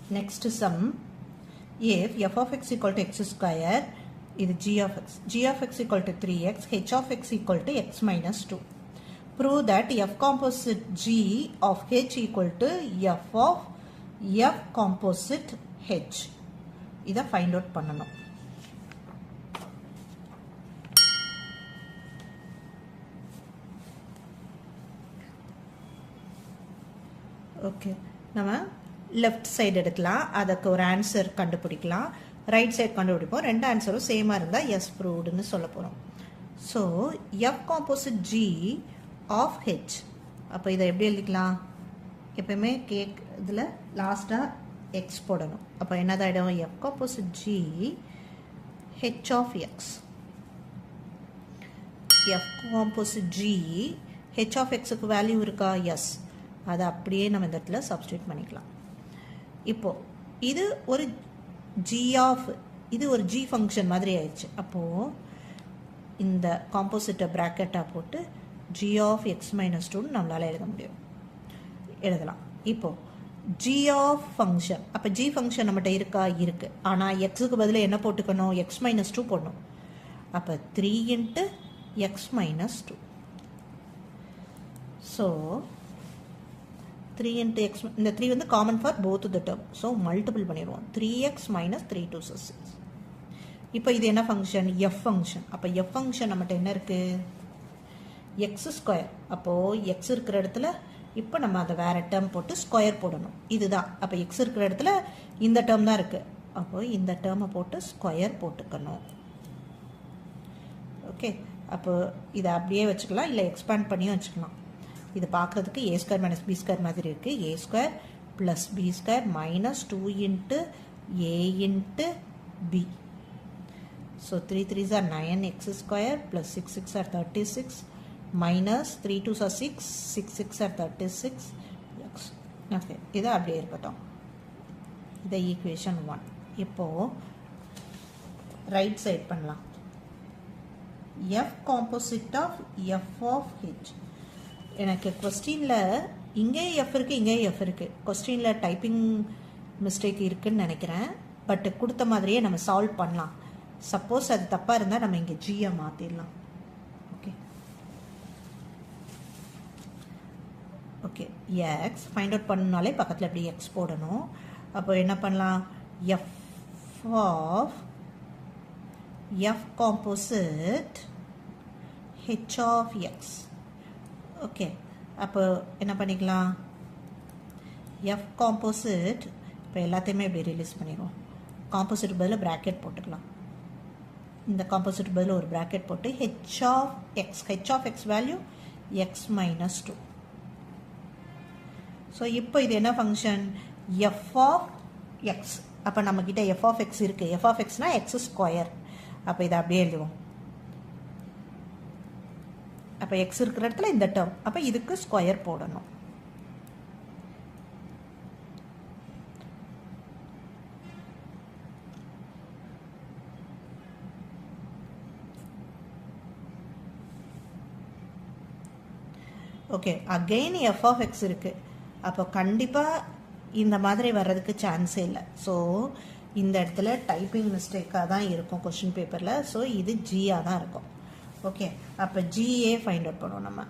next sum, if f of x equal to x square, இது g of x equal to 3x, h of x equal to x minus 2. Prove that f composite g of h equal to f of f composite h. இதை find out பண்ணணும். Okay, நம்ம left side எடுக்கலாம், அதுக்கு ஒரு answer கண்டுபிடிக்கலாம். Right side கண்டுபிடிப்போம். ரெண்டு ஆன்சரும் சேமாக இருந்தால் எஸ் ப்ரூவ்டுன்னு சொல்ல போகிறோம். So f composite g of h, அப்போ இதை எப்படி எழுதிக்கலாம்? எப்பயுமே கேக் இதில் லாஸ்ட்டாக எக்ஸ் போடணும். அப்போ என்னதாயிடும்? F composite g h of x. F composite g h of எக்ஸுக்கு வேல்யூ இருக்கா? எஸ். அதை அப்படியே நம்ம இந்த இடத்துல சப்ஸ்டியூட் பண்ணிக்கலாம். இப்போது இது ஒரு ஜி ஆஃப், இது ஒரு ஜி ஃபங்க்ஷன் மாதிரி ஆயிடுச்சு. அப்போது இந்த காம்போசிட்டை ப்ராக்கெட்டாக போட்டு ஜி ஆஃப் எக்ஸ் மைனஸ் டூன்னு நம்மளால் எழுத முடியும், எழுதலாம். இப்போது ஜி ஆஃப் ஃபங்க்ஷன், அப்போ ஜி ஃபங்க்ஷன் நம்மகிட்ட இருக்கா? இருக்குது. ஆனால் எக்ஸுக்கு பதில் என்ன போட்டுக்கணும்? எக்ஸ் மைனஸ் டூ போடணும். அப்போ 3 × x minus two. So 3 × x, இந்த 3 வந்து common for both the term. So multiple பண்ணிடுவோம். 3x minus 3 2 6. இப்போ இது என்ன ஃபங்க்ஷன்? F function. அப்போ எஃப் ஃபங்க்ஷன் நம்மகிட்ட என்ன இருக்குது? X square. அப்போது எக்ஸ் இருக்கிற இடத்துல இப்போ நம்ம அதை வேறு டேர்ம் போட்டு ஸ்கொயர் போடணும். இதுதான். அப்போ எக்ஸ் இருக்கிற இடத்துல இந்த டேர்ம் தான் இருக்குது. அப்போது இந்த டேர்மை போட்டு ஸ்கொயர் போட்டுக்கணும். ஓகே, அப்போது இதை அப்படியே வச்சுக்கலாம், இல்லை எக்ஸ்பேண்ட் பண்ணியும் வச்சுக்கலாம். இது பார்க்குறதுக்கு a square minus b square மாதிரி இருக்குது. A square plus b square minus 2 × a × b. So 3 3s are 9x square plus 6 6 are 36 minus 3 2s are 6 6 6 are 36 x. Okay, இதை அப்படியே இருக்கட்டும். இதை ஈக்குவேஷன் 1. இப்போது ரைட் சைட் பண்ணலாம். F composite of f of h. எனக்கு கொஸ்டினில் இங்கே எஃப் இருக்குது, இங்கே எஃப் இருக்குது. கொஸ்டினில் டைப்பிங் மிஸ்டேக் இருக்குதுன்னு நினைக்கிறேன். பட் கொடுத்த மாதிரியே நம்ம சால்வ் பண்ணலாம். சப்போஸ் அது தப்பாக இருந்தால் நம்ம இங்கே ஜியை மாற்றிடலாம். Okay okay, x find out பண்ணனாலே பக்கத்தில் எப்படி எக்ஸ் போடணும். அப்போ என்ன பண்ணலாம்? F of f composite h of x. Okay, அப்போ என்ன பண்ணிக்கலாம்? எஃப் காம்போசிட், இப்போ எல்லாத்தையுமே இப்படி ரிலீஸ் பண்ணிடுவோம். காம்போசிட் பதில் ப்ராக்கெட் போட்டுக்கலாம். இந்த காம்போசிட் பதில் ஒரு ப்ராக்கெட் போட்டு h of x, h of x value x minus 2. So இப்போ இது என்ன ஃபங்க்ஷன்? F of x. அப்போ நம்மக்கிட்ட எஃப் ஆஃப் எக்ஸ் இருக்குது. எஃப் ஆஃப் எக்ஸ்னால் எக்ஸ் ஸ்கொயர். அப்போ இதை அப்படியே எழுதுவோம். அப்போ எக்ஸ் இருக்கிற இடத்துல இந்த டேர்ம், அப்போ இதுக்கு ஸ்கொயர் போடணும். Okay, again f of x இருக்குது. அப்போ கண்டிப்பாக இந்த மாதிரி வர்றதுக்கு சான்ஸே இல்லை. ஸோ இந்த இடத்துல டைப்பிங் மிஸ்டேக்காக தான் இருக்கும் கொஷின் பேப்பரில். ஸோ இது ஜியாக தான் இருக்கும். ஓகே, அப்போ ஜிஏ ஃபைண்ட் அவுட் பண்ணுவோம் நம்ம.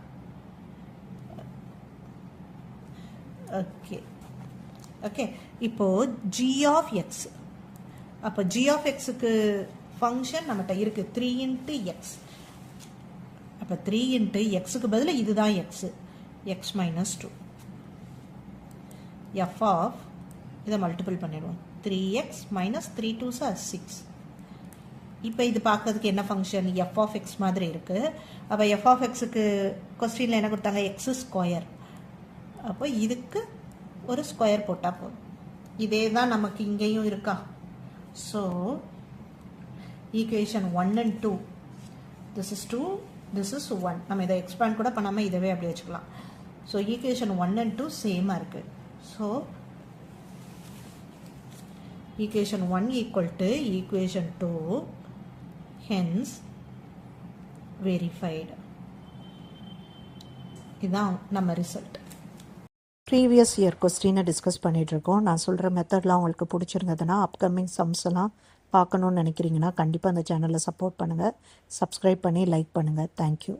ஓகே ஓகே, இப்போது ஜி ஆஃப் எக்ஸ். அப்போ ஜி ஆஃப் எக்ஸுக்கு ஃபங்க்ஷன் நம்மகிட்ட இருக்குது 3 × எக்ஸ். அப்போ 3 × எக்ஸுக்கு பதில் இதுதான் x, x minus 2. F of இதை மல்டிபிள் பண்ணிடுவோம். 3x minus 3 2s are 6. இப்போ இது பார்க்கறதுக்கு என்ன ஃபங்க்ஷன்? எஃப் ஆஃப் எக்ஸ் மாதிரி இருக்குது. அப்போ எஃப் ஆஃப் எக்ஸுக்கு கொஸ்டினில் என்ன கொடுத்தாங்க? X square. அப்போ இதுக்கு ஒரு ஸ்கொயர் போட்டால் போதும். இதே தான் நமக்கு இங்கேயும் இருக்கா? So equation 1 and 2, this is 2, this is 1. நம்ம இதை எக்ஸ்பேண்ட் கூட பண்ணாமல் இதவே அப்படி வச்சுக்கலாம். ஸோ ஈக்குவேஷன் 1 and 2 சேமாக இருக்குது. So equation 1 equal to equation 2, hence verified. இதான் நம்ம ரிசல்ட். ப்ரீவியஸ் இயர் கொஸ்டினை டிஸ்கஸ் பண்ணிகிட்ருக்கோம். நான் சொல்கிற மெத்தட்லாம் உங்களுக்கு பிடிச்சிருந்ததுன்னா அப்கமிங் சம்ஸ் எல்லாம் பார்க்கணுன்னு நினைக்கிறீங்கன்னா கண்டிப்பாக அந்த சேனலை சப்போர்ட் பண்ணுங்கள். சப்ஸ்கிரைப் பண்ணி லைக் பண்ணுங்கள். தேங்க்யூ.